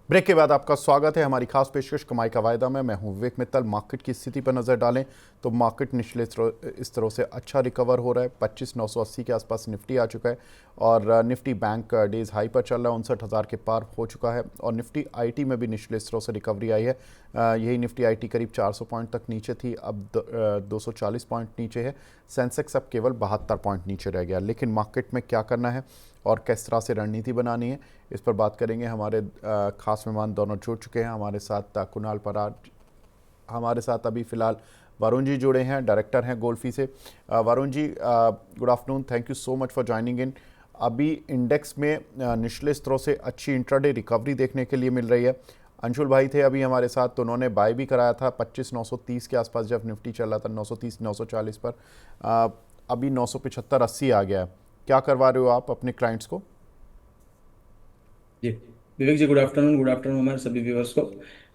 Break के बाद आपका स्वागत है हमारी खास पेशकश कमाई का वायदा में। मैं हूं विवेक मित्तल। मार्केट की स्थिति पर नज़र डालें तो मार्केट निचले स्तरों से अच्छा रिकवर हो रहा है। 25,980 के आसपास निफ्टी आ चुका है और निफ्टी बैंक डेज हाई पर चल रहा है, 59,000 के पार हो चुका है। और निफ्टी आईटी में भी निचले स्तरों से रिकवरी आई है। यही निफ्टी आईटी करीब 400 पॉइंट तक नीचे थी, अब 240 पॉइंट नीचे है। सेंसेक्स अब केवल 72 पॉइंट नीचे रह गया। लेकिन मार्केट में क्या करना है और किस तरह से रणनीति बनानी है, इस पर बात करेंगे। हमारे खास मेहमान दोनों जुड़ चुके हैं। हमारे साथ कुणाल पराग, हमारे साथ अभी फ़िलहाल वरुण जी जुड़े हैं, डायरेक्टर हैं गोल्फी से। Varun ji, good afternoon, thank you so much for joining in. अभी इंडेक्स में निचले स्तरों से अच्छी इंट्राडे रिकवरी देखने के लिए मिल रही है। अंशुल भाई थे अभी हमारे साथ, तो उन्होंने बाय भी कराया था 25,930 के आसपास जब निफ्टी चल रहा था, 930 940 पर। अभी 975 80 आ गया है। क्या करवा रहे हो आप अपने क्लाइंट्स को? जी विवेक जी, गुड आफ्टरनून हमारे सभी व्यूअर्स को।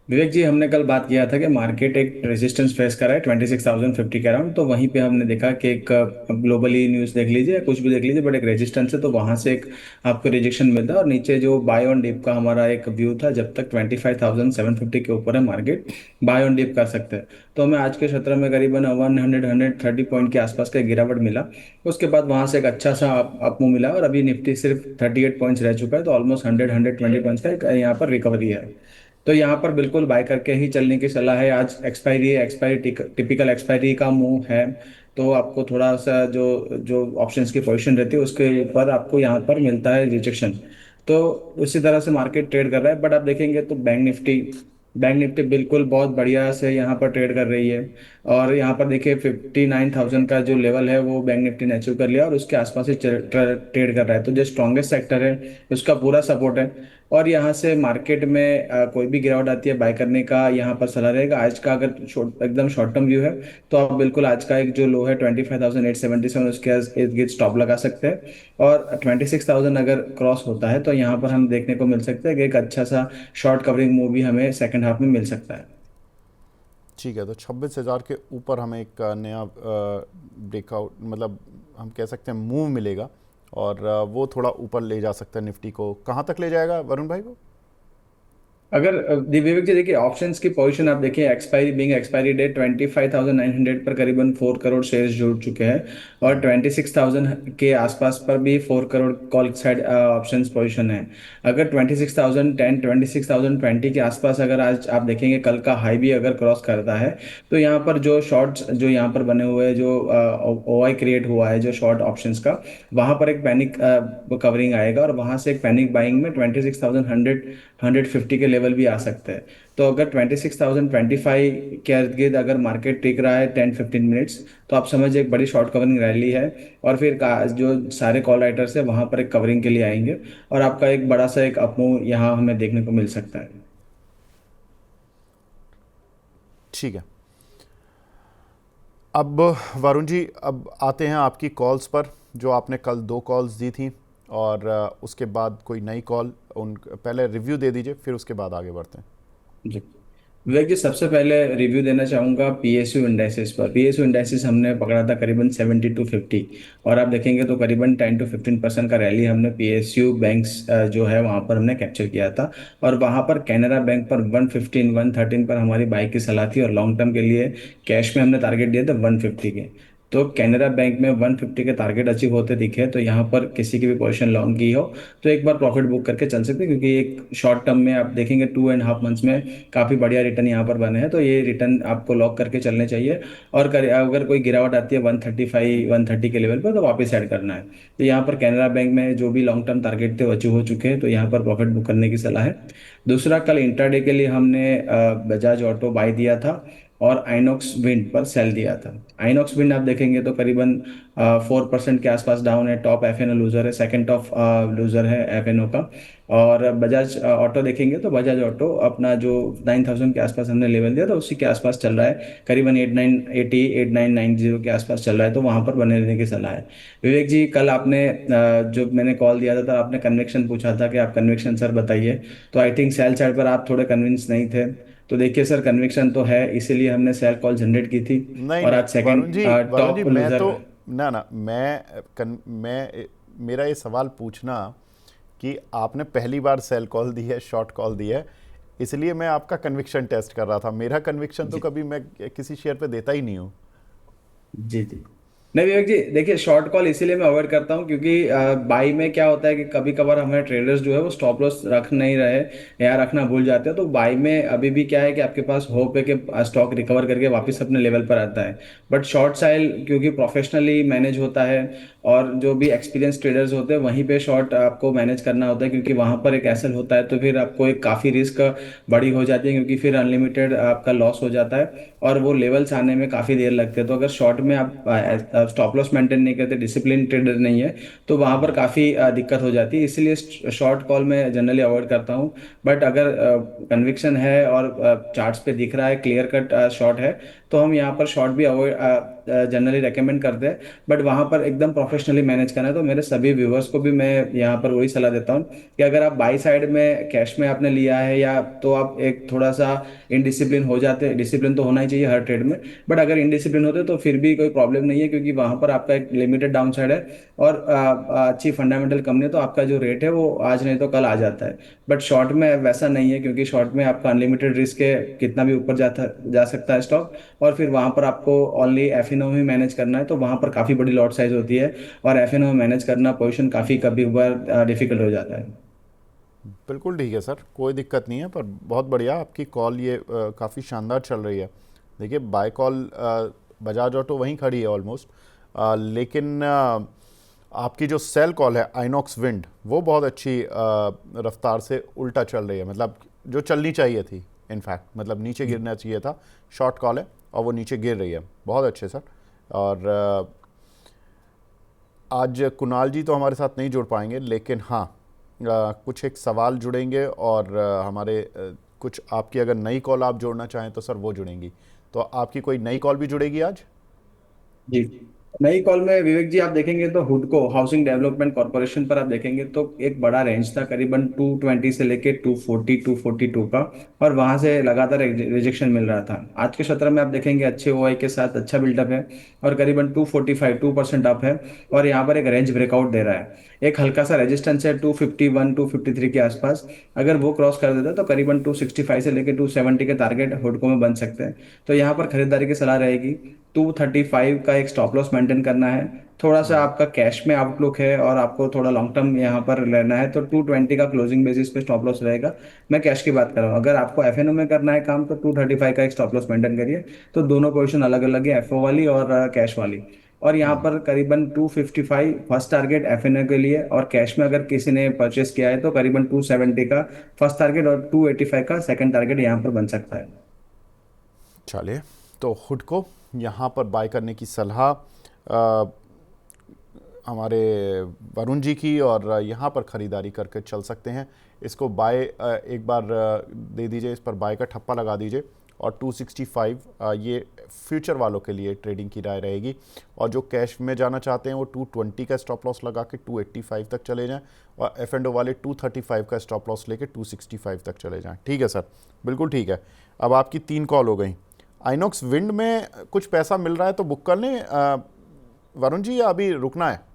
विवेक जी, हमने कल बात किया था कि मार्केट एक रेजिस्टेंस फेस कर रहा है 26,050 के अराउंड। तो वहीं पे हमने देखा कि एक ग्लोबली न्यूज़ देख लीजिए या कुछ भी देख लीजिए, बट एक रेजिस्टेंस है, तो वहां से एक आपको रिजेक्शन मिलता है। और नीचे जो बाय ऑन डिप का हमारा एक व्यू था, जब तक 25,750 के ऊपर है मार्केट बाय ऑन डिप कर सकते हैं। तो हमें आज के सत्र में करीबन 130 पॉइंट के आसपास का गिरावट मिला। उसके बाद वहां से एक अच्छा सा अप मूव मिला और अभी निफ्टी सिर्फ 38 पॉइंट्स रह चुका है, तो ऑलमोस्ट 120 पॉइंट्स का यहाँ पर रिकवरी है। तो यहाँ पर बिल्कुल बाय करके ही चलने की सलाह है। आज एक्सपायरी टिपिकल एक्सपायरी का मूव है, तो आपको थोड़ा सा जो जो ऑप्शंस की पोजीशन रहती है उसके ऊपर आपको यहाँ पर मिलता है रिजेक्शन। तो उसी तरह से मार्केट ट्रेड कर रहा है। बट आप देखेंगे तो बैंक निफ्टी बिल्कुल बहुत बढ़िया से यहाँ पर ट्रेड कर रही है। और यहाँ पर देखिए 59,000 का जो लेवल है वो बैंक निफ्टी ने अचीव कर लिया और उसके आसपास ही ट्रेड कर रहा है। तो जो स्ट्रॉन्गेस्ट सेक्टर है उसका पूरा सपोर्ट है। और यहाँ से मार्केट में कोई भी गिरावट आती है बाय करने का यहाँ पर सलाह रहेगा। आज का अगर एकदम शॉर्ट टर्म व्यू है तो आप बिल्कुल आज का एक जो लो है 25,877 उसके इर्द गिर्द स्टॉप लगा सकते हैं। और 26,000 अगर क्रॉस होता है तो यहाँ पर हम देखने को मिल सकता है कि एक अच्छा सा शॉर्ट कवरिंग मूव भी हमें सेकंड हाफ में मिल सकता है। ठीक है, तो 26,000 के ऊपर हमें एक नया ब्रेकआउट, मतलब हम कह सकते हैं मूव मिलेगा और वो थोड़ा ऊपर ले जा सकता है निफ्टी को। कहाँ तक ले जाएगा वरुण भाई को? अगर विवेक जी देखिए, ऑप्शंस की पोजीशन आप देखिए, एक्सपायरी डेट 25,900 पर करीबन 4 करोड़ शेयर्स जुड़ चुके हैं। और 26,000 के आसपास पर भी 4 crore call side options position है। अगर 26,010 26,020 के आसपास अगर आज आप देखेंगे कल का हाई भी अगर क्रॉस करता है, तो यहाँ पर जो शॉर्ट्स जो यहाँ पर बने हुए हैं, जो ओआई क्रिएट हुआ है जो शॉर्ट ऑप्शंस का, वहां पर एक पैनिक कवरिंग आएगा और वहां से एक पैनिक बाइंग में 26,100 150 के लेवल भी आ सकते हैं। तो अगर 26,025 के इर्द गिर्द अगर मार्केट टिक रहा है 10-15 मिनट्स, तो आप समझिए एक बड़ी शॉर्ट कवरिंग रैली है। और फिर जो सारे कॉल राइटर्स है वहां पर एक कवरिंग के लिए आएंगे और आपका एक बड़ा सा एक अपमूव यहाँ हमें देखने को मिल सकता है। ठीक है। अब वरुण जी, अब आते हैं आपकी कॉल्स पर। जो आपने कल 2 कॉल्स दी थी और उसके बाद कोई नई कॉल, उन पहले रिव्यू दे दीजिए, फिर उसके बाद आगे बढ़ते हैं। जी विवेक जी, सबसे पहले रिव्यू देना चाहूंगा पीएसयू इंडाइसेस पर। पीएसयू इंडाइसेस हमने पकड़ा था करीबन 70-50, और आप देखेंगे तो करीबन 10-15% का रैली हमने पीएसयू बैंक्स जो है वहां पर हमने कैप्चर किया था। और वहां पर कैनरा बैंक पर 115 113 पर हमारी बाई की सलाह थी और लॉन्ग टर्म के लिए कैश में हमने टारगेट दिए थे 150 के। तो कैनरा बैंक में 150 के टारगेट अचीव होते दिखे, तो यहाँ पर किसी की भी पोजीशन लॉन्ग की हो तो एक बार प्रॉफिट बुक करके चल सकते हैं, क्योंकि एक शॉर्ट टर्म में आप देखेंगे 2.5 मंथ्स में काफी बढ़िया रिटर्न यहाँ पर बने हैं, तो ये रिटर्न आपको लॉक करके चलने चाहिए। और अगर कोई गिरावट आती है 135 130 के लेवल पर तो वापस ऐड करना है। तो यहाँ पर कैनरा बैंक में जो भी लॉन्ग टर्म टारगेट थे वो अचीव हो चुके हैं, तो यहाँ पर प्रॉफिट बुक करने की सलाह है। दूसरा, कल इंट्राडे के लिए हमने बजाज ऑटो बाय दिया था और आइनॉक्स विंड पर सेल दिया था। आइनॉक्स विंड आप देखेंगे तो करीबन 4% के आसपास डाउन है। टॉप एफएनओ लूजर है, सेकंड टॉप लूजर है एफएनओ का। और बजाज ऑटो देखेंगे तो बजाज ऑटो अपना जो 9,000 के आसपास हमने लेवल दिया था उसी के आसपास चल रहा है, करीबन 8990 के आसपास चल रहा है, तो वहां पर बने रहने की सलाह है। विवेक जी, कल आपने जो मैंने कॉल दिया था तो आपने कन्विक्शन पूछा था कि आप कन्विक्शन सर बताइए। तो आई थिंक सेल साइड पर आप थोड़े कन्विंस नहीं थे। तो देखिए सर, कन्विक्शन तो है, इसीलिए हमने सेल कॉल जनरेट की थी। नहीं और नहीं आज वरुण सेकंड जी, वरुण जी, टॉप मैं लूजर। तो, ना ना, मैं मेरा ये सवाल पूछना कि आपने पहली बार सेल कॉल दी है, शॉर्ट कॉल दी है, इसलिए मैं आपका कन्विक्शन टेस्ट कर रहा था। मेरा कन्विक्शन तो जी कभी मैं किसी शेयर पे देता ही नहीं हूँ। जी जी। नहीं विवेक जी, देखिए शॉर्ट कॉल इसीलिए मैं अवॉइड करता हूँ क्योंकि बाई में क्या होता है कि कभी कभार हमारे ट्रेडर्स जो है वो स्टॉप लॉस रख नहीं रहे या रखना भूल जाते हैं, तो बाई में अभी भी क्या है कि आपके पास होप है कि स्टॉक रिकवर करके वापस अपने लेवल पर आता है। बट शॉर्ट साइल क्योंकि प्रोफेशनली मैनेज होता है और जो भी एक्सपीरियंस ट्रेडर्स होते हैं वहीं पे शॉर्ट आपको मैनेज करना होता है, क्योंकि वहां पर एक एसल होता है तो फिर आपको एक काफ़ी रिस्क बड़ी हो जाती है, क्योंकि फिर अनलिमिटेड आपका लॉस हो जाता है और वो लेवल्स आने में काफ़ी देर लगती है। तो अगर शॉर्ट में आप स्टॉप लॉस मेंटेन नहीं करते, डिसिप्लिन ट्रेडर नहीं है, तो वहां पर काफ़ी दिक्कत हो जाती है। इसलिए शॉर्ट कॉल में जनरली अवॉइड करता हूँ। बट अगर कन्विक्शन है और चार्ट्स पे दिख रहा है क्लियर कट शॉर्ट है, तो हम यहाँ पर शॉर्ट भी अवॉइड जनरली रेकमेंड करते हैं। बट वहां पर एकदम प्रोफेशनली मैनेज करना है, तो मेरे सभी व्यूवर्स को भी मैं यहाँ पर वही सलाह देता हूँ कि अगर आप बाई साइड में कैश में आपने लिया है या तो आप एक थोड़ा सा इनडिसिप्लिन हो जाते हैं। डिसिप्लिन तो होना ही चाहिए हर ट्रेड में, बट अगर इनडिसिप्लिन होते तो फिर भी कोई प्रॉब्लम नहीं है, क्योंकि वहां पर आपका एक लिमिटेड डाउन साइड है और अच्छी फंडामेंटल कंपनी है, तो आपका जो रेट है वो आज नहीं तो कल आ जाता है। बट शॉर्ट में वैसा नहीं है, क्योंकि शॉर्ट में आपका अनलिमिटेड रिस्क है, कितना भी ऊपर जाता जा सकता है स्टॉक, और फिर वहां पर आपको ओनली एफएनओ ही मैनेज करना है, तो वहां पर काफी बड़ी लॉट साइज होती है और एफएनओ मैनेज करना पोजीशन काफी कभी बार डिफिकल्ट हो जाता है। बिल्कुल ठीक है सर, कोई दिक्कत नहीं है। पर बहुत बढ़िया आपकी कॉल, ये काफ़ी शानदार चल रही है। देखिए बाय कॉल बजाज ऑटो वहीं खड़ी है ऑलमोस्ट, लेकिन आपकी जो सेल कॉल है आइनॉक्स विंड, वो बहुत अच्छी रफ्तार से उल्टा चल रही है, मतलब जो चलनी चाहिए थी इनफैक्ट, मतलब नीचे जी गिरना चाहिए था। शॉर्ट कॉल है और वो नीचे गिर रही है, बहुत अच्छे सर। और आज कुणाल जी तो हमारे साथ नहीं जुड़ पाएंगे, लेकिन हाँ कुछ एक सवाल जुड़ेंगे और हमारे कुछ आपकी अगर नई कॉल आप जोड़ना चाहें तो सर वो जुड़ेंगी। तो आपकी कोई नई कॉल भी जुड़ेगी आज? जी। नई कॉल में विवेक जी आप देखेंगे तो हुडको हाउसिंग डेवलपमेंट कॉर्पोरेशन पर आप देखेंगे तो एक बड़ा रेंज था करीबन 220 से लेके 240 242 का, और वहां से लगातार रिजेक्शन मिल रहा था। आज के सत्र में आप देखेंगे अच्छे ओआई के साथ अच्छा बिल्डअप है और करीबन 245 2% अप है, और यहाँ पर एक रेंज ब्रेकआउट दे रहा है। एक हल्का सा रेजिस्टेंस है 251 253 के आसपास, अगर वो क्रॉस कर देता है तो करीबन 265 से लेके 270 के टारगेट हुडको में बन सकते हैं। तो यहाँ पर खरीदारी की सलाह रहेगी। 235 का एक स्टॉप लॉस मेंटेन करना है। थोड़ा सा आपका कैश में आउटलुक है और आपको थोड़ा लॉन्ग टर्म यहाँ पर लेना है, तो 220 का क्लोजिंग बेसिस पे स्टॉप लॉस रहेगा। मैं कैश की बात कर रहा हूँ। अगर आपको एफएनओ में करना है काम तो 235 का एक स्टॉप लॉस मेंटेन करिए। तो दोनों पोजीशन अलग अलग है, एफओ वाली और कैश वाली। और यहाँ पर करीबन 255 फर्स्ट टारगेट एफएनओ के लिए, और कैश में अगर किसी ने परचेस किया है तो करीबन 270 का फर्स्ट टारगेट और 285 का सेकंड टारगेट यहाँ पर बन सकता है। चलिए, तो हुड को यहाँ पर बाय करने की सलाह हमारे वरुण जी की, और यहाँ पर ख़रीदारी करके चल सकते हैं। इसको बाय एक बार दे दीजिए, इस पर बाय का ठप्पा लगा दीजिए। और 265 ये फ्यूचर वालों के लिए ट्रेडिंग की राय रहेगी। और जो कैश में जाना चाहते हैं वो 220 का स्टॉप लॉस लगा के 285 तक चले जाएं, और एफ एंड ओ वाले 235 का स्टॉप लॉस लेके 265 तक चले जाएं। ठीक है सर, बिल्कुल ठीक है। अब आपकी 3 कॉल हो गई। आइनॉक्स विंड में कुछ पैसा मिल रहा है तो बुक कर लें वरुण जी, या अभी रुकना है?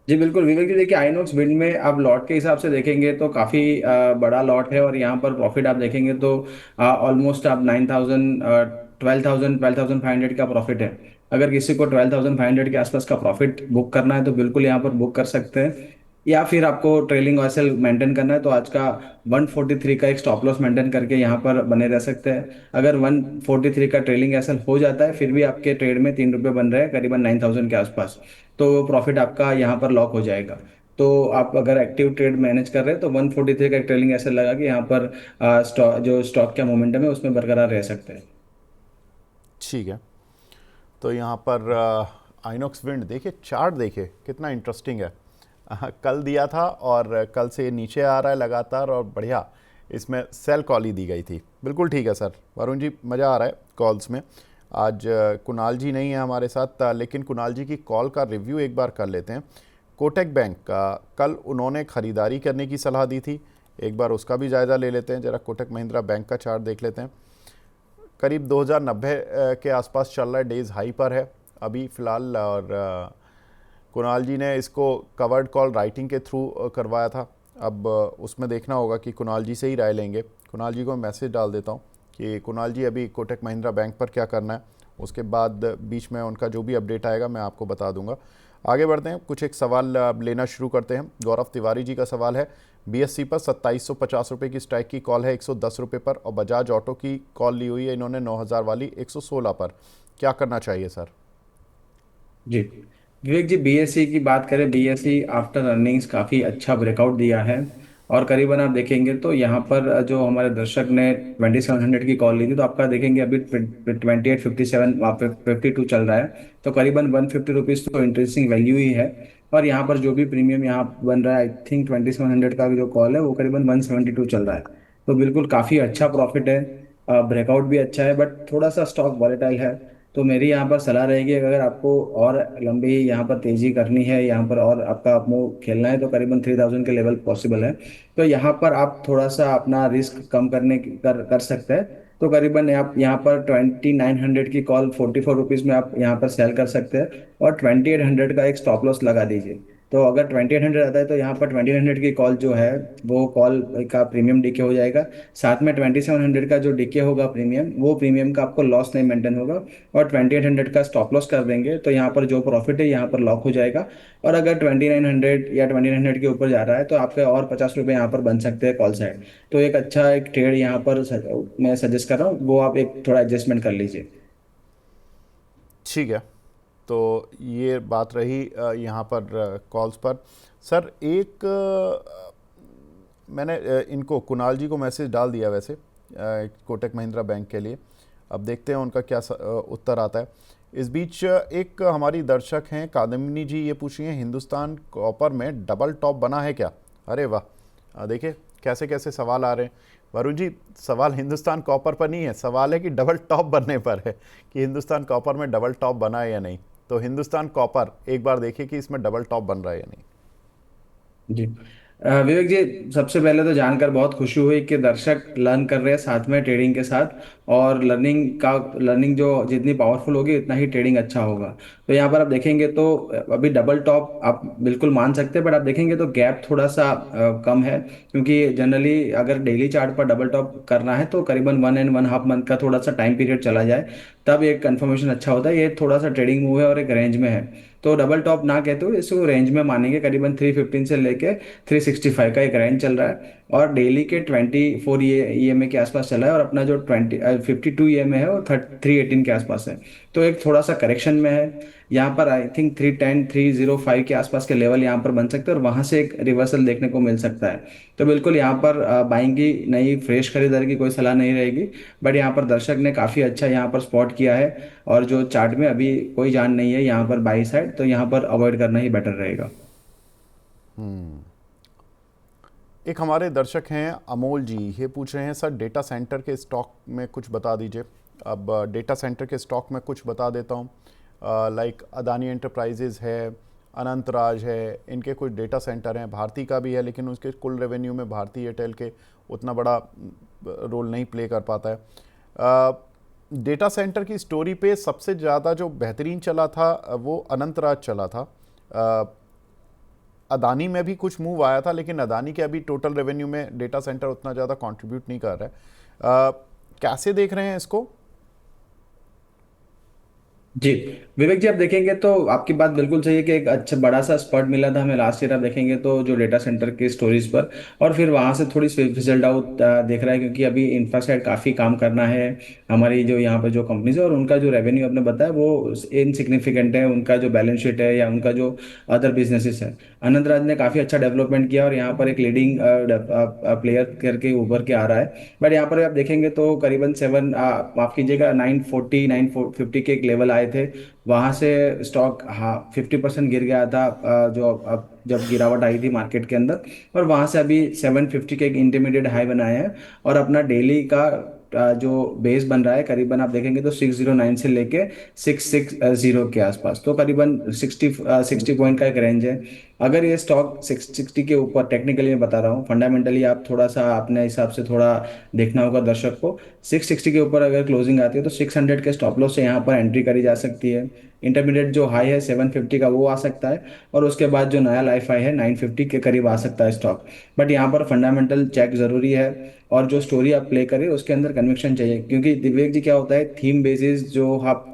जी बिल्कुल विवेक जी, देखिए आइनॉक्स विंड में आप लॉट के हिसाब से देखेंगे तो काफ़ी बड़ा लॉट है, और यहाँ पर प्रॉफिट आप देखेंगे तो ऑलमोस्ट आप 9,000 12,500 का प्रॉफिट है। अगर किसी को 12,500 के आसपास का प्रॉफिट बुक करना है तो बिल्कुल यहाँ पर बुक कर सकते हैं, या फिर आपको ट्रेलिंग एसएल मेंटेन करना है तो आज का 143 का एक स्टॉप लॉस मेंटेन करके यहाँ पर बने रह सकते हैं। अगर 143 का ट्रेलिंग एसएल हो जाता है फिर भी आपके ट्रेड में 3 रुपये बन रहे हैं करीबन 9,000 के आसपास, तो प्रॉफिट आपका यहाँ पर लॉक हो जाएगा। तो आप अगर एक्टिव ट्रेड मैनेज कर रहे हैं तो 143 का एक ट्रेलिंग एसएल लगा के यहाँ पर स्टॉक जो स्टॉक का मोमेंटम है उसमें बरकरार रह सकते हैं। ठीक है, तो यहाँ पर आइनॉक्स विंड देखिए, चार्ट देखिए कितना इंटरेस्टिंग है। कल दिया था और कल से ये नीचे आ रहा है लगातार, और बढ़िया इसमें सेल कॉल ही दी गई थी। बिल्कुल ठीक है सर। वरुण जी, मज़ा आ रहा है कॉल्स में। आज कुणाल जी नहीं है हमारे साथ, लेकिन कुणाल जी की कॉल का रिव्यू एक बार कर लेते हैं। कोटक बैंक का कल उन्होंने ख़रीदारी करने की सलाह दी थी, एक बार उसका भी जायज़ा ले लेते हैं। ज़रा कोटक महिंद्रा बैंक का चार्ट देख लेते हैं। करीब 2090 के आसपास चल रहा है, डेज़ हाई पर है अभी फ़िलहाल। और कुणाल जी ने इसको कवर्ड कॉल राइटिंग के थ्रू करवाया था। अब उसमें देखना होगा कि कुणाल जी से ही राय लेंगे। कुणाल जी को मैं मैसेज डाल देता हूँ कि कुणाल जी अभी कोटक महिंद्रा बैंक पर क्या करना है, उसके बाद बीच में उनका जो भी अपडेट आएगा मैं आपको बता दूंगा। आगे बढ़ते हैं, कुछ एक सवाल लेना शुरू करते हैं। गौरव तिवारी जी का सवाल है, बीएससी पर 2750 रुपये की स्ट्राइक की कॉल है 110 रुपये पर, और बजाज ऑटो की कॉल ली हुई है इन्होंने 9000 वाली 116 पर, क्या करना चाहिए सर? जी विवेक जी, बीएससी की बात करें, बीएससी आफ्टर अर्निंग्स काफ़ी अच्छा ब्रेकआउट दिया है। और करीबन आप देखेंगे तो यहाँ पर जो हमारे दर्शक ने 2700 की कॉल ली थी, तो आपका देखेंगे अभी 2857 52 चल रहा है। तो करीबन 150 रुपीज़ तो इंटरेस्टिंग वैल्यू ही है। और यहाँ पर जो भी प्रीमियम यहाँ बन रहा है, आई थिंक 2700 का जो कॉल है वो करीबन 172 चल रहा है। तो बिल्कुल काफ़ी अच्छा प्रॉफिट है। ब्रेकआउट भी अच्छा है, बट थोड़ा सा स्टॉक वॉलेटाइल है। तो मेरी यहाँ पर सलाह रहेगी, अगर आपको और लंबी यहाँ पर तेजी करनी है, यहाँ पर और आपका आपको खेलना है, तो करीबन 3000 के लेवल पॉसिबल है। तो यहाँ पर आप थोड़ा सा अपना रिस्क कम कर सकते हैं। तो करीबन आप यहाँ पर 2900 की कॉल 44 रुपीज़ में आप यहाँ पर सेल कर सकते हैं। और 2800 का एक स्टॉप लॉस लगा दीजिए। तो अगर 2800 आता है तो यहाँ पर 2900 की कॉल जो है वो कॉल का प्रीमियम डीके हो जाएगा। साथ में 2700 का जो डीके होगा प्रीमियम, वो प्रीमियम का आपको लॉस नहीं मेंटेन होगा। और 2800 का स्टॉप लॉस कर देंगे तो यहाँ पर जो प्रॉफिट है यहाँ पर लॉक हो जाएगा। और अगर 2900 या 2900 के ऊपर जा रहा है तो आपके और 50 रुपये यहाँ पर बन सकते हैं कॉल साइड। तो एक अच्छा एक ट्रेड यहाँ पर मैं सजेस्ट कर रहा हूँ, वो आप एक थोड़ा एडजस्टमेंट कर लीजिए। ठीक है, तो ये बात रही यहाँ पर कॉल्स पर। सर एक मैंने इनको कुणाल जी को मैसेज डाल दिया वैसे कोटक महिंद्रा बैंक के लिए। अब देखते हैं उनका क्या उत्तर आता है। इस बीच एक हमारी दर्शक हैं कादमिनी जी, ये पूछ रही हैं हिंदुस्तान कॉपर में डबल टॉप बना है क्या? अरे वाह, देखिए कैसे कैसे सवाल आ रहे हैं। वरुण जी, सवाल हिंदुस्तान कॉपर पर नहीं है, सवाल है कि डबल टॉप बनने पर है, कि हिंदुस्तान कॉपर में डबल टॉप बना है या नहीं। तो हिंदुस्तान कॉपर एक बार देखिए कि इसमें डबल टॉप बन रहा है या नहीं। जी विवेक जी, सबसे पहले तो जानकर बहुत खुशी हुई कि दर्शक लर्न कर रहे हैं साथ में ट्रेडिंग के साथ। और लर्निंग जो जितनी पावरफुल होगी उतना ही ट्रेडिंग अच्छा होगा। तो यहाँ पर आप देखेंगे तो अभी डबल टॉप आप बिल्कुल मान सकते हैं, बट आप देखेंगे तो गैप थोड़ा सा कम है। क्योंकि जनरली अगर डेली चार्ट पर डबल टॉप करना है तो करीबन 1 and 1/2 मंथ का थोड़ा सा टाइम पीरियड चला जाए, तब एक कंफर्मेशन अच्छा होता है। ये थोड़ा सा ट्रेडिंग मूव है और एक रेंज में है। तो डबल टॉप ना कहते हुए इसको रेंज में मानेंगे, करीबन 315 से लेके 365 का एक रेंज चल रहा है। और डेली के 24 ईएमए के आसपास चल रहा है, और अपना जो 52 ईएमए है वो 318 के आसपास है। तो एक थोड़ा सा करेक्शन में है। यहाँ पर आई थिंक 305 के आसपास के लेवल यहाँ पर बन सकते हैं, और वहां से एक रिवर्सल देखने को मिल सकता है। तो बिल्कुल यहाँ पर बाइंग की नई फ्रेश खरीदारी की कोई सलाह नहीं रहेगी। बट यहाँ पर दर्शक ने काफी अच्छा यहाँ पर स्पॉट किया है। और जो चार्ट में अभी कोई जान नहीं है यहाँ पर बाई साइड, तो यहाँ पर अवॉइड करना ही बेटर रहेगा। एक हमारे दर्शक हैं अमोल जी, ये पूछ रहे हैं सर डेटा सेंटर के स्टॉक में कुछ बता दीजिए। अब डेटा सेंटर के स्टॉक में कुछ बता देता हूँ। लाइक अदानी एंटरप्राइजेज है, अनंतराज है, इनके कुछ डेटा सेंटर हैं। भारती का भी है, लेकिन उसके कुल रेवेन्यू में भारती एयरटेल के उतना बड़ा रोल नहीं प्ले कर पाता है। डेटा सेंटर की स्टोरी पे सबसे ज़्यादा जो बेहतरीन चला था वो अनंतराज चला था। अदानी में भी कुछ मूव आया था, लेकिन अदानी के अभी टोटल रेवेन्यू में डेटा सेंटर उतना ज़्यादा कंट्रीब्यूट नहीं कर रहा है। कैसे देख रहे हैं इसको? जी विवेक जी, आप देखेंगे तो आपकी बात बिल्कुल सही है कि एक अच्छा बड़ा सा स्पॉट मिला था हमें लास्ट ईयर। आप देखेंगे तो जो डेटा सेंटर की स्टोरीज पर, और फिर वहां से थोड़ी फिजल्ड आउट देख रहा है, क्योंकि अभी इंफ्रा साइड काफी काम करना है हमारी जो यहाँ पर जो कंपनीज है, और उनका जो रेवेन्यू आपने बताया वो इनसिग्निफिकेंट है, उनका जो बैलेंस शीट है या उनका जो अदर बिजनेसेस है। अनंतराज ने काफी अच्छा डेवलपमेंट किया और यहाँ पर एक लीडिंग प्लेयर करके उभर के आ रहा है। बट यहाँ पर आप देखेंगे तो करीबन माफ कीजिएगा 950 के एक लेवल आए थे। वहां से स्टॉक, हाँ, 50% गिर गया था जो अब जब गिरावट आई थी मार्केट के अंदर। और वहां से अभी 750 के एक इंटरमीडिएट हाई बनाए हैं। और अपना डेली का जो बेस बन रहा है, करीबन आप देखेंगे तो 609 से लेके 660 के आसपास, तो करीबन 60 पॉइंट का एक रेंज है। अगर ये स्टॉक 660 के ऊपर, टेक्निकली मैं बता रहा हूँ, फंडामेंटली आप थोड़ा सा अपने हिसाब से थोड़ा देखना होगा दर्शक को। 660 के ऊपर अगर क्लोजिंग आती है तो 600 के स्टॉप लॉस से यहाँ पर एंट्री करी जा सकती है। इंटरमीडिएट जो हाई है 750 का वो आ सकता है, और उसके बाद जो नया लाइफ हाई है 950 के करीब आ सकता है स्टॉक। बट यहाँ पर फंडामेंटल चेक जरूरी है, और जो स्टोरी आप प्ले करें उसके अंदर कन्विक्शन चाहिए, क्योंकि दिव्यक जी क्या होता है, थीम बेसिस जो आप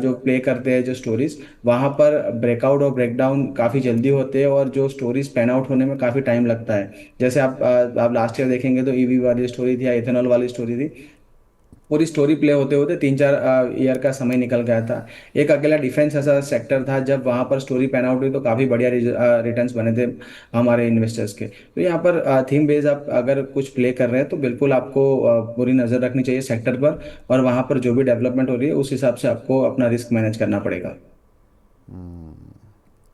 जो प्ले करते हैं जो स्टोरीज, वहां पर ब्रेकआउट और ब्रेकडाउन काफी जल्दी होते हैं, और जो स्टोरीज पैन आउट होने में काफी टाइम लगता है। जैसे आप लास्ट ईयर देखेंगे तो ईवी वाली स्टोरी थी या इथेनॉल वाली स्टोरी थी, पूरी स्टोरी प्ले होते होते 3-4 ईयर का समय निकल गया था। एक अकेला डिफेंस ऐसा सेक्टर था, जब वहां पर स्टोरी पैन आउट हुई तो काफी बढ़िया रिटर्न्स बने थे हमारे इन्वेस्टर्स के। तो यहाँ पर थीम बेस्ड आप अगर कुछ प्ले कर रहे हैं तो बिल्कुल आपको पूरी नजर रखनी चाहिए सेक्टर पर, और वहां पर जो भी डेवलपमेंट हो रही है उस हिसाब से आपको अपना रिस्क मैनेज करना पड़ेगा।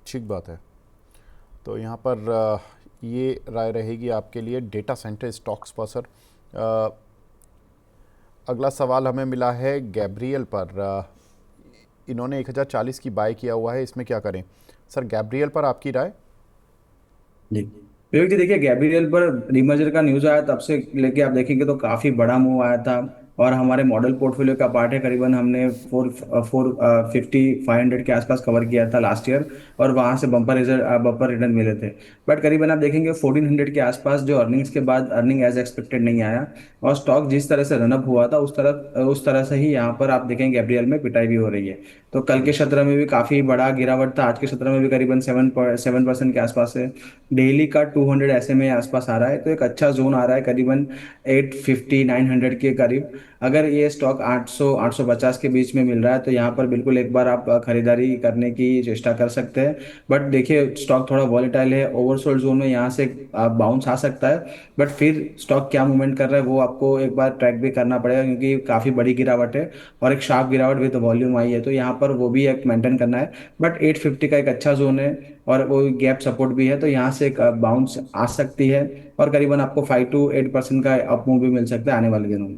ठीक बात है। तो यहाँ पर ये राय रहेगी आपके लिए डेटा सेंटर स्टॉक्स पर सर। अगला सवाल हमें मिला है गैब्रियल पर। इन्होंने 1040 की बाय किया हुआ है, इसमें क्या करें सर? गैब्रियल पर आपकी राय? जी विवेक जी, देखिए गैब्रियल पर डीमर्जर का न्यूज आया तब से लेके आप देखेंगे तो काफी बड़ा मूव आया था, और हमारे मॉडल पोर्टफोलियो का पार्ट है। करीबन हमने 450-500 के आसपास कवर किया था लास्ट ईयर, और वहां से बम्पर रिटर्न मिले थे। बट करीबन आप देखेंगे 1400 के आसपास जो अर्निंग्स के बाद अर्निंग एज एक्सपेक्टेड नहीं आया, और स्टॉक जिस तरह से रनअप हुआ था उस तरह से ही यहाँ पर आप देखेंगे गैब्रियल में पिटाई भी हो रही है। तो कल के सत्र में भी काफी बड़ा गिरावट था, आज के सत्र में भी करीबन 7% के आसपास है। डेली का 200 SMA आसपास आ रहा है, तो एक अच्छा जोन आ रहा है करीबन 850-900 के करीब। अगर ये स्टॉक 800-850 के बीच में मिल रहा है तो यहाँ पर बिल्कुल एक बार आप खरीदारी करने की चेष्टा कर सकते हैं। बट देखिए स्टॉक थोड़ा वॉलेटाइल है, ओवरसोल्ड जोन में यहाँ से बाउंस आ सकता है। बट फिर स्टॉक क्या मूवमेंट कर रहा है वो आपको एक बार ट्रैक भी करना पड़ेगा, क्योंकि काफी बड़ी गिरावट है, और एक शार्प गिरावट भी तो वॉल्यूम आई है, तो यहाँ पर वो भी एक मेंटेन करना है। बट 850 का एक अच्छा जोन है, और वो गैप सपोर्ट भी है, तो यहाँ से एक बाउंस आ सकती है, और करीबन आपको 5-8% का अप मूव भी मिल सकता है आने वाले दिनों में।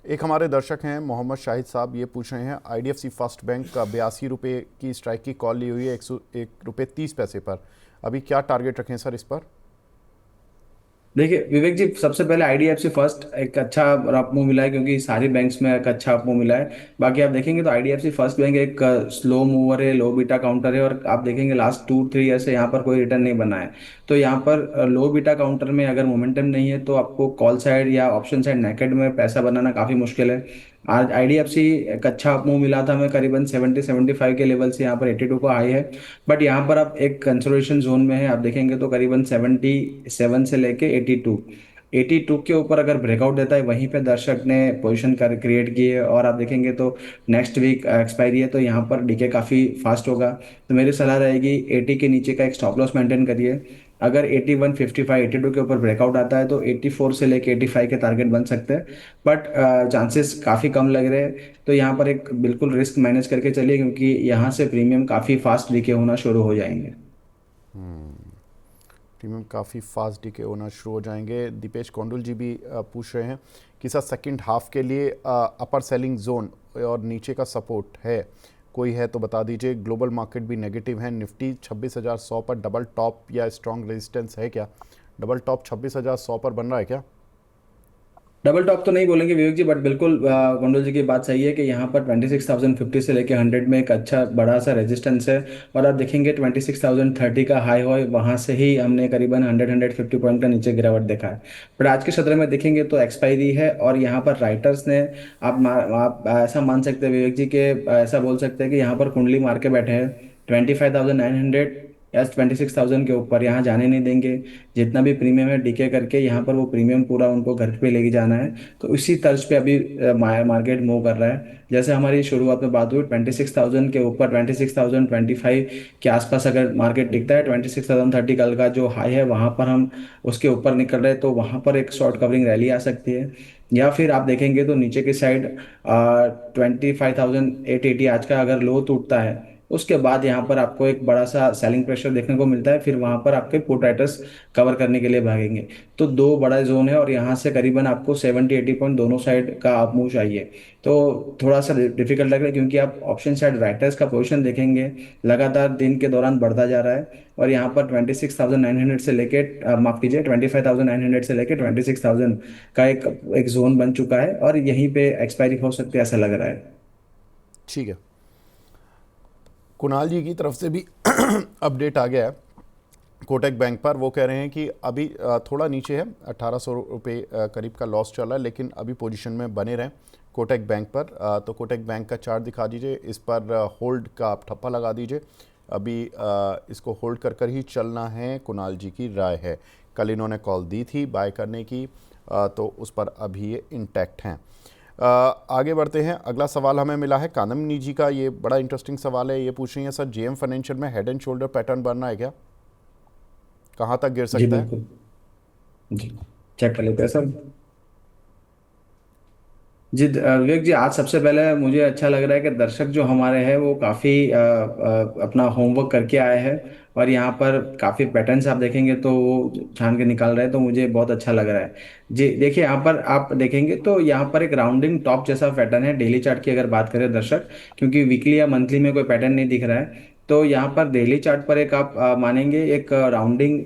एक हमारे दर्शक हैं मोहम्मद शाहिद साहब, ये पूछ रहे हैं IDFC फर्स्ट बैंक का 82 रुपये की स्ट्राइक की कॉल ली हुई है 101 रुपये 30 पैसे पर। अभी क्या टारगेट रखें सर इस पर? देखिए विवेक जी, सबसे पहले IDFC फर्स्ट एक अच्छा अप मूव मिला है, क्योंकि सारी बैंक्स में एक अच्छा अप मूव मिला है। बाकी आप देखेंगे तो IDFC फर्स्ट बैंक एक स्लो मूवर है, लो बीटा काउंटर है, और आप देखेंगे लास्ट 2-3 ईयर से यहाँ पर कोई रिटर्न नहीं बना है। तो यहाँ पर लो बीटा काउंटर में अगर मोमेंटम नहीं है तो आपको कॉल साइड या ऑप्शन साइड नेकेड में पैसा बनाना काफी मुश्किल है। आज IDFC एक अच्छा अप मूव मिला था, हमें करीबन 70-75 के लेवल से यहाँ पर 82 का हाई है। बट यहाँ पर आप एक कंसोलिडेशन जोन में है, आप देखेंगे तो करीबन 77 से लेके 82 के ऊपर अगर ब्रेकआउट देता है, वहीं पे दर्शक ने पोजीशन कर क्रिएट की है, और आप देखेंगे तो नेक्स्ट वीक एक्सपायरी है, तो यहाँ पर डीके काफ़ी फास्ट होगा। तो मेरी सलाह रहेगी 80 के नीचे का एक स्टॉप लॉस मेंटेन करिए। अगर 81, 55, 82 के ऊपर ब्रेकआउट आता है तो 84 से लेके 85 के टारगेट बन सकते हैं। बट चांसेस काफ़ी कम लग रहे हैं, तो यहाँ पर एक बिल्कुल रिस्क मैनेज करके चलिए, क्योंकि यहाँ से प्रीमियम काफ़ी फास्ट डीके होना शुरू हो जाएंगे। प्रीमियम काफ़ी फास्ट डीके होना शुरू हो जाएंगे। दीपेश कोंडुल जी भी पूछ रहे हैं कि सर सेकंड हाफ के लिए अपर सेलिंग जोन और नीचे का सपोर्ट है कोई है तो बता दीजिए। ग्लोबल मार्केट भी नेगेटिव है, निफ्टी 26,100 पर डबल टॉप या स्ट्रॉन्ग रेजिस्टेंस है क्या? डबल टॉप 26,100 पर बन रहा है क्या? डबल टॉप तो नहीं बोलेंगे विवेक जी, बट बिल्कुल गोंडल जी की बात सही है कि यहाँ पर 26,050 से लेके 100 में एक अच्छा बड़ा सा रेजिस्टेंस है। और आप देखेंगे 26,030 का हाई हो, वहाँ से ही हमने करीबन 100-150 पॉइंट का नीचे गिरावट देखा है। बट आज के सत्र में देखेंगे तो एक्सपायरी है, और यहाँ पर राइटर्स ने आप ऐसा मान सकते हैं विवेक जी के, ऐसा बोल सकते हैं कि यहाँ पर कुंडली मार के बैठे हैं 25,900 या 26,000 के ऊपर, यहाँ जाने नहीं देंगे। जितना भी प्रीमियम है डीके करके यहाँ पर वो प्रीमियम पूरा उनको घर पे लेके जाना है। तो इसी तर्ज पे अभी मार्केट मूव कर रहा है। जैसे हमारी शुरुआत में बात हुई 26,000 के ऊपर, 26,025 के आसपास अगर मार्केट टिकता है, 26,030 कल का जो हाई है वहां पर हम उसके ऊपर निकल रहे हैं, तो वहां पर एक शॉर्ट कवरिंग रैली आ सकती है। या फिर आप देखेंगे तो नीचे की साइड 25,880 आज का अगर लो टूटता है उसके बाद यहाँ पर आपको एक बड़ा सा सेलिंग प्रेशर देखने को मिलता है, फिर वहाँ पर आपके पुट राइटर्स कवर करने के लिए भागेंगे। तो दो बड़ा जोन है और यहाँ से करीबन आपको 70-80 पॉइंट दोनों साइड का अप मूव चाहिए। तो थोड़ा सा डिफिकल्ट लग रहा है क्योंकि आप ऑप्शन साइड राइटर्स का पोजीशन देखेंगे, लगातार दिन के दौरान बढ़ता जा रहा है। और यहाँ पर 26,900 से लेके माफ कीजिए 25,900 से लेके 26,000 का एक एक जोन बन चुका है और यहीं पे एक्सपायरी हो सकती है ऐसा लग रहा है। ठीक है, कुणाल जी की तरफ से भी अपडेट आ गया है कोटक बैंक पर। वो कह रहे हैं कि अभी थोड़ा नीचे है, 1800 रुपये करीब का लॉस चल रहा है, लेकिन अभी पोजीशन में बने रहें कोटक बैंक पर। तो कोटक बैंक का चार्ट दिखा दीजिए, इस पर होल्ड का आप ठप्पा लगा दीजिए। अभी इसको होल्ड कर कर ही चलना है, कुणाल जी की राय है। कल इन्होंने कॉल दी थी बाय करने की, तो उस पर अभी ये इंटैक्ट हैं। आगे बढ़ते हैं। अगला सवाल हमें मिला है कानमनी जी का, ये बड़ा इंटरेस्टिंग सवाल है। ये पूछ रही हैं, सर जेएम फाइनेंशियल में हेड एंड शोल्डर पैटर्न बनना है क्या, कहाँ तक गिर जी सकता है? बिल्कुल। जी चेक कर लेते हैं सर। जी विवेक जी, आज सबसे पहले मुझे अच्छा लग रहा है कि दर्शक जो हमारे हैं वो काफ़ी अपना होमवर्क करके आए हैं और यहाँ पर काफ़ी पैटर्न्स आप देखेंगे तो वो छान के निकाल रहे हैं, तो मुझे बहुत अच्छा लग रहा है। जी देखिए, यहाँ पर आप देखेंगे तो यहाँ पर एक राउंडिंग टॉप जैसा पैटर्न है डेली चार्ट की अगर बात करें दर्शक, क्योंकि वीकली या मंथली में कोई पैटर्न नहीं दिख रहा है। तो यहाँ पर डेली चार्ट पर एक आप मानेंगे एक राउंडिंग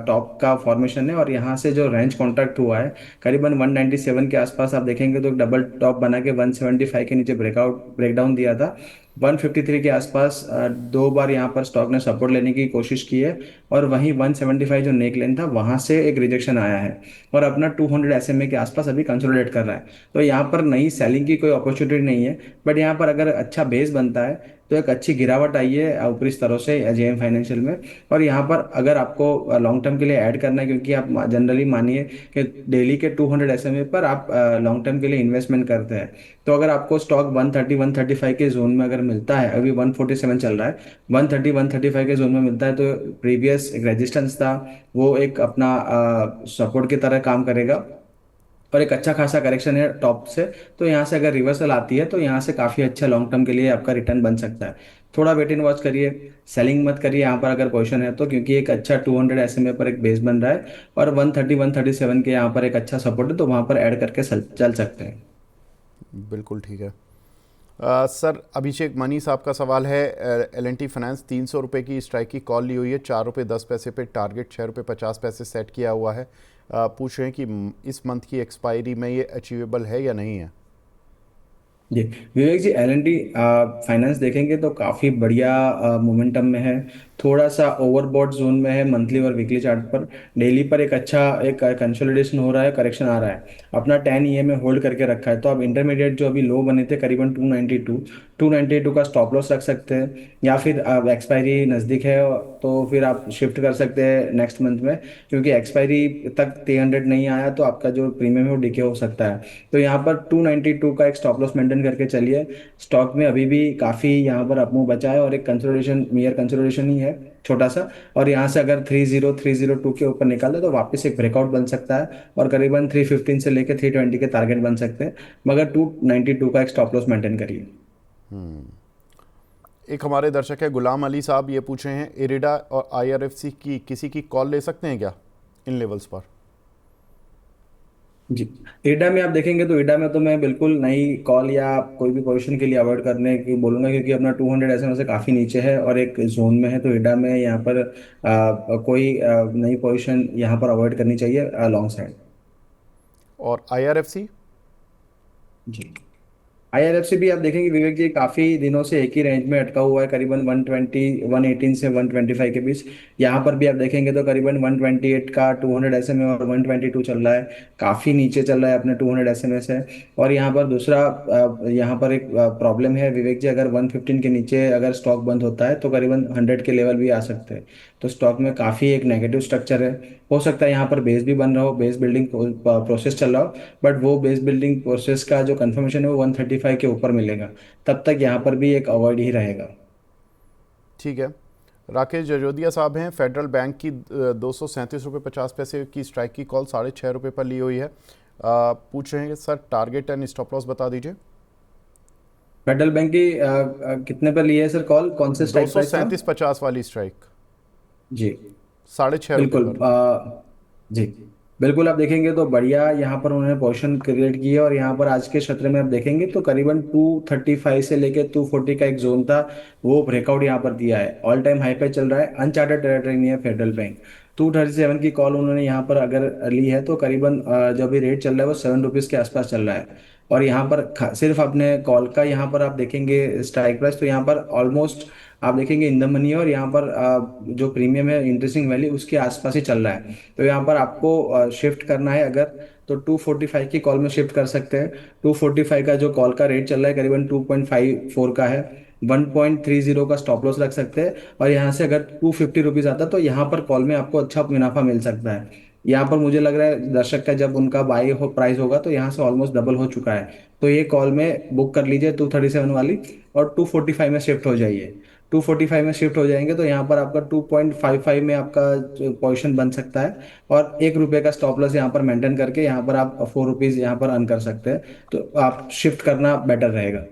टॉप का फॉर्मेशन है और यहाँ से जो रेंज कॉन्ट्रैक्ट हुआ है करीबन 197 के आसपास आप देखेंगे तो एक डबल टॉप बना के 175 के नीचे ब्रेकडाउन दिया था। 153 के आसपास दो बार यहाँ पर स्टॉक ने सपोर्ट लेने की कोशिश की है और वहीं 175 जो नेक लेन था वहां से एक रिजेक्शन आया है और अपना 200 एसएमए के आसपास अभी कंसोलिडेट कर रहा है। तो यहाँ पर नई सेलिंग की कोई अपॉर्चुनिटी नहीं है, बट यहाँ पर अगर अच्छा बेस बनता है तो एक अच्छी गिरावट आई है ऊपरी स्तरों से जेएम फाइनेंशियल में। और यहाँ पर अगर आपको लॉन्ग टर्म के लिए ऐड करना है, क्योंकि आप जनरली मानिए कि डेली के 200 एसएमए पर आप लॉन्ग टर्म के लिए इन्वेस्टमेंट करते हैं, तो अगर आपको स्टॉक 130 135 के जोन में अगर मिलता है, अभी 147 चल रहा है, 130 135 के जोन में मिलता है तो प्रीवियस एक रेजिस्टेंस था वो एक अपना सपोर्ट की तरह काम करेगा और एक अच्छा खासा करेक्शन है टॉप से। तो यहाँ से अगर रिवर्सल आती है तो यहाँ से काफ़ी अच्छा लॉन्ग टर्म के लिए आपका रिटर्न बन सकता है। थोड़ा वेट एंड वॉच करिए, सेलिंग मत करिए यहाँ पर अगर पोजीशन है तो, क्योंकि एक अच्छा 200 एसएमए पर एक बेस बन रहा है और 130 137 के यहाँ पर एक अच्छा सपोर्ट है, तो वहाँ पर ऐड करके चल सकते हैं। बिल्कुल ठीक है। सर अभिषेक मनी साहब का सवाल है, L&T फाइनेंस 300 रुपये की स्ट्राइक की कॉल ली हुई है, 4 रुपये 10 पैसे पे टारगेट 6 रुपये 50 पैसे सेट किया हुआ है। पूछ रहे हैं कि इस मंथ की एक्सपायरी में ये अचीवेबल है या नहीं है? जी विवेक जी, L&T फाइनेंस देखेंगे तो काफ़ी बढ़िया मोमेंटम में है, थोड़ा सा ओवरबॉट जोन में है मंथली और वीकली चार्ट पर। डेली पर एक अच्छा एक कंसोलिडेशन हो रहा है, करेक्शन आ रहा है, अपना 10 EM में होल्ड करके रखा है। तो आप इंटरमीडिएट जो अभी लो बने थे करीबन 292 का स्टॉप लॉस रख सकते हैं, या फिर एक्सपायरी नज़दीक है तो फिर आप शिफ्ट कर सकते हैं नेक्स्ट मंथ में, क्योंकि एक्सपायरी तक 300 नहीं आया तो आपका जो प्रीमियम है वो डिके हो सकता है। तो यहाँ पर 292 का एक स्टॉप लॉस मेंटेन करके चलिए। स्टॉक में अभी भी काफ़ी यहाँ पर अपमूव बचा है और एक कंसोलिडेशन, मियर कंसोलिडेशन ही है छोटा सा। और यहाँ से अगर 30302 के ऊपर निकाले तो वापस एक ब्रेकआउट बन सकता है और करीबन 315 से लेके 320 के टारगेट बन सकते हैं, मगर 292 का एक स्टॉप लॉस मेंटेन करिए। एक हमारे दर्शक है गुलाम अली साहब, ये पूछ रहे हैं इरिडा और IRFC की किसी की कॉल ले सकते हैं क्या इन लेवल्स पर? जी ईडा में आप देखेंगे तो ईडा में तो मैं बिल्कुल नई कॉल या कोई भी पोजीशन के लिए अवॉइड करने की बोलूंगा, क्योंकि अपना 200 एसएमए से काफ़ी नीचे है और एक जोन में है। तो ईडा में यहाँ पर कोई नई पोजीशन यहाँ पर अवॉइड करनी चाहिए लॉन्ग साइड। और IRFC? जी आईआरएफसी भी आप देखेंगे विवेक जी काफी दिनों से एक ही रेंज में अटका हुआ है, करीबन 120 118 से 125 के बीच। यहाँ पर भी आप देखेंगे तो करीबन 128 का 200 एसएमए और 122 चल रहा है, काफी नीचे चल रहा है अपने 200 एसएमए से। और यहाँ पर दूसरा यहाँ पर एक प्रॉब्लम है विवेक जी, अगर 115 के नीचे अगर स्टॉक बंद होता है तो करीबन 100 के लेवल भी आ सकते हैं। तो स्टॉक में काफी एक नेगेटिव स्ट्रक्चर है, हो सकता है यहाँ पर बेस भी बन रहा हो, बेस बिल्डिंग प्रोसेस चल रहा हो, बट वो बेस बिल्डिंग प्रोसेस का जो कंफर्मेशन है वो 135 के ऊपर मिलेगा, तब तक यहाँ पर भी एक अवॉइड ही रहेगा। ठीक है। राकेश जजोदिया साहब हैं, फेडरल बैंक की 237 रुपये 50 पैसे की स्ट्राइक की कॉल 6.5 रुपये पर ली हुई है। पूछ रहे हैं कि sir target and stop loss बता दीजिए। फेडरल बैंक की कितने पर लिए है सर कॉल, कौन से दो स्ट्राइक सौ प्राइस था? सैंतीस पचास वाली स्ट्राइक, जी 6.5 रुपये बिल्कुल। पर। जी बिल्कुल, आप देखेंगे तो बढ़िया यहाँ पर उन्होंने पोजीशन क्रिएट की है, और यहाँ पर आज के सत्र में आप देखेंगे तो करीबन 235 से लेके 240 का एक जोन था, वो ब्रेकआउट यहाँ पर दिया है, ऑल टाइम हाई पे चल रहा है, अनचार्टेड टेरिटरी नहीं है फेडरल बैंक। 237 की कॉल उन्होंने यहाँ पर अगर ली है तो करीबन जो भी रेट चल रहा है वो ₹7 के आसपास चल रहा है। और यहाँ पर सिर्फ अपने कॉल का यहाँ पर आप देखेंगे स्ट्राइक प्राइस, तो यहाँ पर ऑलमोस्ट आप देखेंगे इन द मनी है, और यहाँ पर जो प्रीमियम है इंटरेस्टिंग वैल्यू उसके आसपास ही चल रहा है। तो यहाँ पर आपको शिफ्ट करना है अगर, तो 245 की कॉल में शिफ्ट कर सकते हैं। 245 का जो कॉल का रेट चल रहा है करीबन 2.54 का है, 1.30 का स्टॉप लॉस रख सकते हैं। और यहाँ से अगर ₹250 आता है तो यहाँ पर कॉल में आपको अच्छा मुनाफा मिल सकता है। यहाँ पर मुझे लग रहा है दर्शक का जब उनका बाई हो प्राइस होगा तो यहाँ से ऑलमोस्ट डबल हो चुका है। तो ये कॉल में बुक कर लीजिए 237 वाली, और 245 में शिफ्ट हो जाइए। 245 में शिफ्ट हो जाएंगे तो यहाँ पर आपका 2.55 में आपका पोजीशन बन सकता है, और ₹1 का स्टॉप लॉस यहाँ पर मेंटेन करके यहाँ पर आप ₹4 यहाँ पर अर्न कर सकते हैं। तो आप शिफ्ट करना बेटर रहेगा।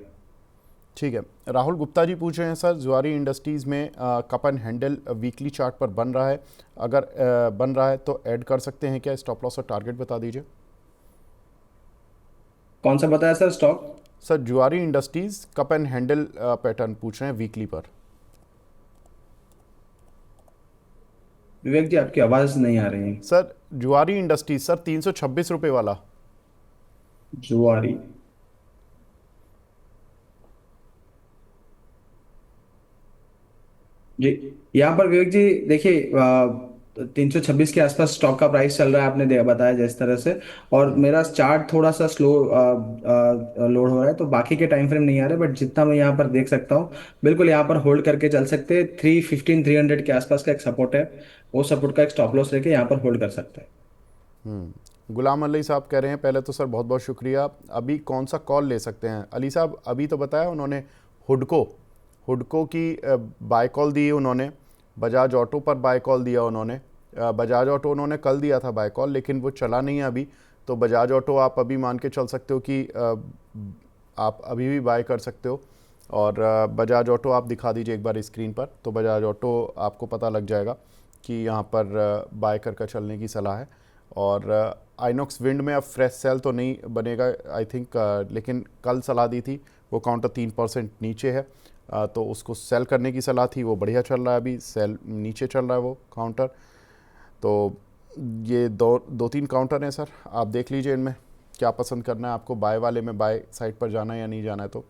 ठीक है। राहुल गुप्ता जी पूछ रहे हैं सर, जुआरी इंडस्ट्रीज़ में cup and handle weekly chart पर बन रहा है, अगर बन रहा है तो ऐड कर सकते हैं क्या? स्टॉप लॉस और टारगेट बता दीजिए कौन सा बताया सर स्टॉक? सर। जुआरी industries cup and handle pattern पूछ रहे हैं वीकली पर। विवेक जी आपकी आवाज नहीं आ रही है। सर जुआरी इंडस्ट्रीज सर, 326 रुपये वाला। जुआरी, जी यहाँ पर विवेक जी देखिए 326 के आसपास स्टॉक का प्राइस चल रहा है, आपने बताया जिस तरह से। और मेरा चार्ट थोड़ा सा स्लो लोड हो रहा है, तो बाकी के टाइम फ्रेम नहीं आ रहे, बट जितना मैं यहाँ पर देख सकता हूँ बिल्कुल यहाँ पर होल्ड करके चल सकते हैं। 315 300 के आसपास का एक सपोर्ट है, वो सपोर्ट का एक स्टॉप लॉस लेके यहाँ पर होल्ड कर सकते हैं। गुलाम अली साहब कह रहे हैं, पहले तो सर बहुत बहुत शुक्रिया, अभी कौन सा कॉल ले सकते हैं? अली साहब अभी तो बताया उन्होंने, हुडको हुडको की बाय कॉल दी उन्होंने, बजाज ऑटो पर बाय कॉल दिया उन्होंने। बजाज ऑटो उन्होंने कल दिया था बाय कॉल, लेकिन वो चला नहीं है अभी। तो बजाज ऑटो आप अभी मान के चल सकते हो कि आप अभी भी बाय कर सकते हो। और बजाज ऑटो आप दिखा दीजिए एक बार स्क्रीन पर, तो बजाज ऑटो आपको पता लग जाएगा कि यहाँ पर बाय कर चलने की सलाह है। और आइनॉक्स विंड में अब फ्रेश सेल तो नहीं बनेगा आई थिंक, लेकिन कल सलाह दी थी, वो काउंटर 3% नीचे है, तो उसको सेल करने की सलाह थी, वो बढ़िया चल रहा है, अभी सेल नीचे चल रहा है वो काउंटर। तो ये दो तीन काउंटर हैं सर, आप देख लीजिए इनमें क्या पसंद करना है आपको, बाय वाले में बाय साइड पर जाना है या नहीं जाना है। तो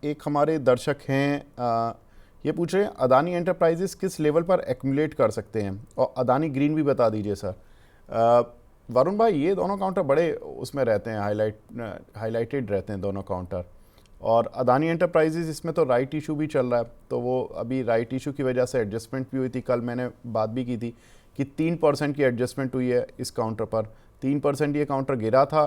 एक हमारे दर्शक हैं, ये पूछ रहे हैं अदानी एंटरप्राइजेस किस लेवल पर एक्यूमुलेट कर सकते हैं, और अदानी ग्रीन भी बता दीजिए सर। वरुण भाई ये दोनों काउंटर बड़े उसमें रहते हैं, हाईलाइटेड रहते हैं दोनों काउंटर। और अदानी एंटरप्राइजेस इसमें तो राइट इशू भी चल रहा है, तो वो अभी राइट इशू की वजह से एडजस्टमेंट भी हुई थी, कल मैंने बात भी की थी कि 3% की एडजस्टमेंट हुई है इस काउंटर पर। 3% ये काउंटर गिरा था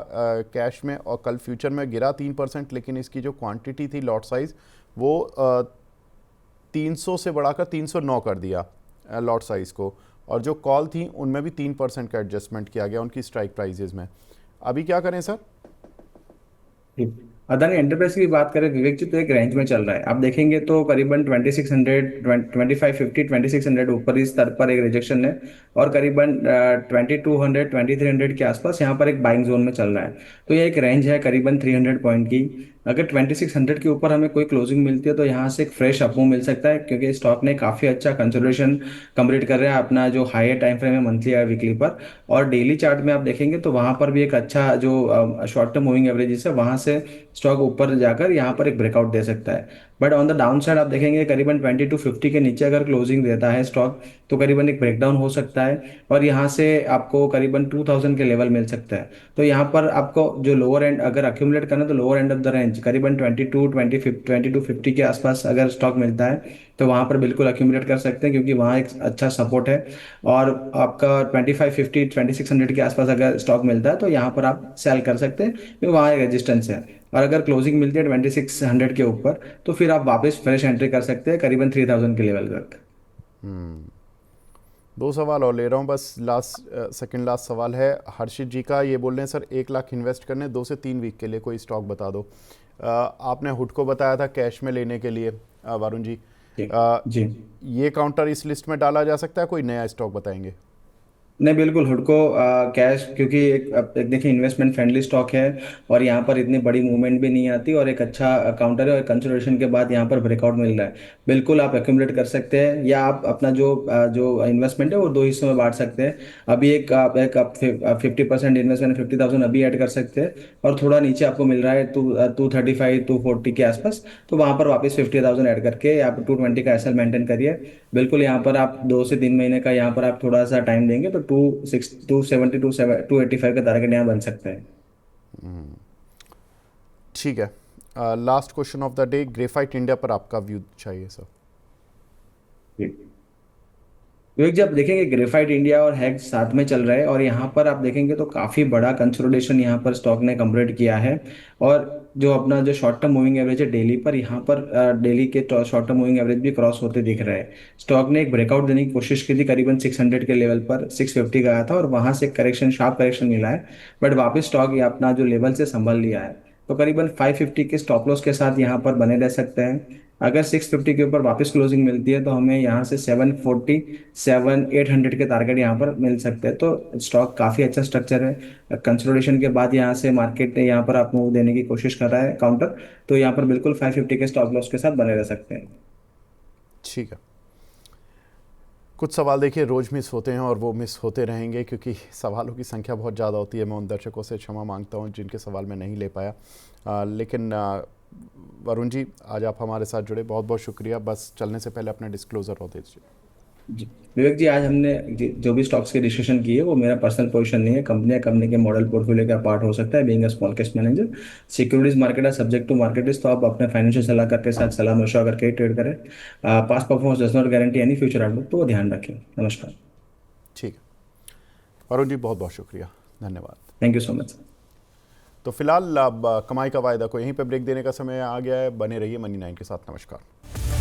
कैश में, और कल फ्यूचर में गिरा 3%, लेकिन इसकी जो क्वांटिटी थी लॉट साइज़ वो 300 से बढ़ाकर 309 कर दिया लॉट साइज़ को। और जो कॉल थी उनमें भी 3% का एडजस्टमेंट किया गया उनकी स्ट्राइक प्राइजेज़ में। अभी क्या करें सर? अदानी एंटरप्राइज की बात करें विवेक जी, तो एक रेंज में चल रहा है, आप देखेंगे तो करीबन 2600 2550 2600 ऊपर इस स्तर पर एक रिजेक्शन है, और करीबन 2200 2300 के आसपास यहाँ पर एक बाइंग जोन में चल रहा है। तो ये एक रेंज है करीबन 300 पॉइंट की। अगर 2600 के ऊपर हमें कोई क्लोजिंग मिलती है तो यहाँ से एक फ्रेश अपमूव मिल सकता है, क्योंकि स्टॉक ने काफी अच्छा कंसोलिडेशन कंप्लीट कर रहा है अपना जो हायर टाइम फ्रेम है मंथली या वीकली पर। और डेली चार्ट में आप देखेंगे तो वहां पर भी एक अच्छा जो शॉर्ट टर्म मूविंग एवरेजेस है वहां से स्टॉक ऊपर जाकर यहाँ पर एक ब्रेकआउट दे सकता है। But on the down side आप देखेंगे करीबन 2250 के नीचे अगर क्लोजिंग देता है स्टॉक तो करीबन एक ब्रेकडाउन हो सकता है, और यहाँ से आपको करीबन 2000 के लेवल मिल सकता है। तो यहाँ पर आपको जो लोअर एंड अगर अक्यूमुलेट करना तो lower end of the range करीबन 2250 के आसपास अगर स्टॉक मिलता है तो वहां पर बिल्कुल अक्यूमुलेट कर सकते हैं, क्योंकि वहां एक अच्छा सपोर्ट है। और आपका 2550 2600 के आसपास अगर स्टॉक मिलता है तो यहाँ पर आप सेल कर सकते हैं, क्योंकि वहाँ एक रेजिस्टेंस है। और अगर क्लोजिंग मिलती है 2600 के ऊपर तो फिर आप वापस फ्रेश एंट्री कर सकते हैं करीबन 3000 के लेवल तक। दो सवाल और ले रहा हूँ बस, सेकंड लास्ट सवाल है हर्षित जी का, ये बोल रहे हैं सर 1 लाख इन्वेस्ट करने 2 से 3 वीक के लिए कोई स्टॉक बता दो। आपने हुड को बताया था कैश में लेने के लिए, वरुण जी। जी अ, जी। ये काउंटर इस लिस्ट में डाला जा सकता है, कोई नया स्टॉक बताएंगे? नहीं, बिल्कुल हुडको कैश, क्योंकि एक देखिए इन्वेस्टमेंट फ्रेंडली स्टॉक है और यहाँ पर इतनी बड़ी मूवमेंट भी नहीं आती और एक अच्छा काउंटर है और कंसोलिडेशन के बाद यहाँ पर ब्रेकआउट मिल रहा है। बिल्कुल आप एक्यूमुलेट कर सकते हैं या आप अपना जो इन्वेस्टमेंट है वो दो हिस्सों में बांट सकते हैं। अभी आप 50% इन्वेस्टमेंट 50,000 अभी ऐड कर सकते हैं और थोड़ा नीचे आपको मिल रहा है 235 240 के आसपास, तो वहां पर वापस 50,000 ऐड करके आप 220 का एसएल मेंटेन करिए। बिल्कुल यहाँ पर आप 2 से 3 महीने का यहाँ पर आप थोड़ा सा टाइम देंगे तो 270 285 का टारगेट यहाँ बन सकता है। ठीक है। Last question of the day, graphite India पर आपका व्यू चाहिए सर। जी। विवेक जी, आप देखेंगे ग्रेफाइट इंडिया और हैग साथ में चल रहे हैं और यहाँ पर आप देखेंगे तो काफी बड़ा कंसोलिडेशन यहाँ पर स्टॉक ने कंप्लीट किया है। और जो अपना जो शॉर्ट टर्म मूविंग एवरेज है डेली पर, यहाँ पर डेली के शॉर्ट टर्म मूविंग एवरेज भी क्रॉस होते दिख रहे हैं। स्टॉक ने एक ब्रेकआउट देने की कोशिश की थी करीबन 600 के लेवल पर, 650 का आया था और वहां से करेक्शन, शार्प करेक्शन मिला है। बट वापस स्टॉक ये अपना जो लेवल से संभल लिया है, तो करीबन 550 के स्टॉप लॉस के साथ यहाँ पर बने रह सकते हैं। अगर 650 के ऊपर वापस क्लोजिंग मिलती है तो हमें यहाँ से 740 800 के टारगेट यहाँ पर मिल सकते हैं। तो स्टॉक काफी अच्छा स्ट्रक्चर है। कंसोलिडेशन के बाद यहाँ से मार्केट ने यहाँ पर आप मूव देने की कोशिश कर रहा है काउंटर, तो यहाँ पर बिल्कुल 550 के स्टॉप लॉस के साथ बने रह सकते हैं। ठीक है। कुछ सवाल देखिए रोज मिस होते हैं और वो मिस होते रहेंगे क्योंकि सवालों की संख्या बहुत ज़्यादा होती है। मैं उन दर्शकों से क्षमा मांगता हूं जिनके सवाल मैं नहीं ले पाया। लेकिन वरुण जी, आज आप हमारे साथ जुड़े, बहुत बहुत शुक्रिया। बस चलने से पहले अपना डिस्क्लोजर और दे दीजिए। जी विवेक जी, आज हमने जो भी स्टॉक्स की डिस्कशन की है वो मेरा पर्सनल पोजीशन नहीं है। कंपनी के मॉडल पोर्टफोलियो का पार्ट हो सकता है, being a small cash manager. Securities market है सब्जेक्ट टू मार्केट रिस्क, तो आप अपने फाइनेंशियल सलाहकार के साथ सलाह मशवरा करके ही ट्रेड करें। Past performance does not guarantee any future outlook, तो वो ध्यान रखें। नमस्कार। ठीक है वरुण जी, बहुत बहुत शुक्रिया, धन्यवाद। Thank you so much. तो फिलहाल अब कमाई का वायदा को यहीं पे ब्रेक देने का समय आ गया है। बने रहिए मनी 9 के साथ। नमस्कार।